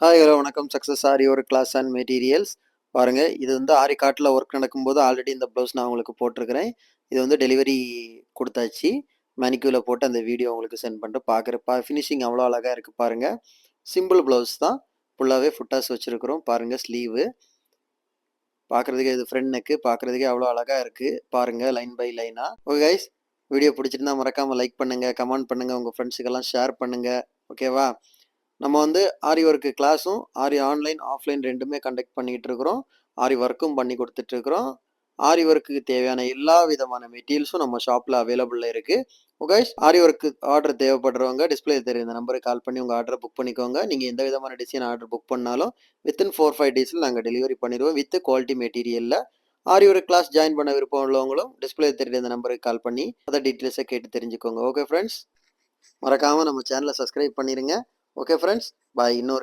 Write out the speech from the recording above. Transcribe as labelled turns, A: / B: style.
A: Hi hello வணக்கம். Success ஆரி ஒரு class and materials. பாருங்க, இது வந்து ஆரி காட்டில் ஒர்க் நடக்கும்போது ஆல்ரெடி இந்த ப்ளவுஸ் நான் உங்களுக்கு போட்டிருக்கிறேன். இது வந்து டெலிவரி கொடுத்தாச்சு. மேனிக்யூவில் போட்டு அந்த வீடியோ உங்களுக்கு சென்ட் பண்ணிட்டு பார்க்குறப்ப ஃபினிஷிங் அவ்வளோ அழகாக இருக்குது பாருங்கள். சிம்பிள் ப்ளவுஸ் தான், ஃபுல்லாகவே ஃபுட்டாஸ் வச்சுருக்குறோம். பாருங்கள், ஸ்லீவு பார்க்குறதுக்கே இது ஃப்ரண்ட் நெக்கு பார்க்குறதுக்கே அவ்வளோ அழகாக இருக்குது பாருங்கள், லைன் பை லைனாக. ஓகே கைஸ், வீடியோ பிடிச்சிருந்தா மறக்காமல் லைக் பண்ணுங்கள், கமெண்ட் பண்ணுங்கள், உங்கள் ஃப்ரெண்ட்ஸுக்கெல்லாம் ஷேர் பண்ணுங்கள். ஓகேவா? நம்ம வந்து ஆரி ஒர்க்கு கிளாஸும் ஆரி ஆன்லைன் ஆஃப்லைன் ரெண்டுமே கண்டக்ட் பண்ணிகிட்டு இருக்கிறோம். ஆரி ஒர்க்கும் பண்ணி கொடுத்துட்ருக்குறோம். ஆரி ஒர்க்குக்கு தேவையான எல்லா விதமான மெட்டீரியல்ஸும் நம்ம ஷாப்பில் அவைலபிளில் இருக்குது. ஓகே, ஆரி ஒர்க்கு ஆர்டர் தேவைப்படுறவங்க டிஸ்பிளே தெரியும் இந்த நம்பருக்கு கால் பண்ணி உங்கள் ஆர்டரை புக் பண்ணிக்கோங்க. நீங்கள் எந்த விதமான டிசைன் ஆர்டர் புக் பண்ணாலும் வித்தின் 4-5 டேஸில் நாங்கள் டெலிவரி பண்ணிடுவோம் வித் குவாலிட்டி மெட்டீரியலில். ஆரி ஒர்க் கிளாஸ் ஜாயின் பண்ண விருப்பம் உள்ளவங்களும் டிஸ்பிளே தெரியுற இந்த நம்பருக்கு கால் பண்ணி அதை டீட்டெயில்ஸை கேட்டு தெரிஞ்சுக்கோங்க. ஓகே ஃப்ரெண்ட்ஸ், மறக்காமல் நம்ம சேனலை சப்ஸ்கிரைப் பண்ணிடுங்க. ஓகே ஃப்ரெண்ட்ஸ், பாய். இன்னொரு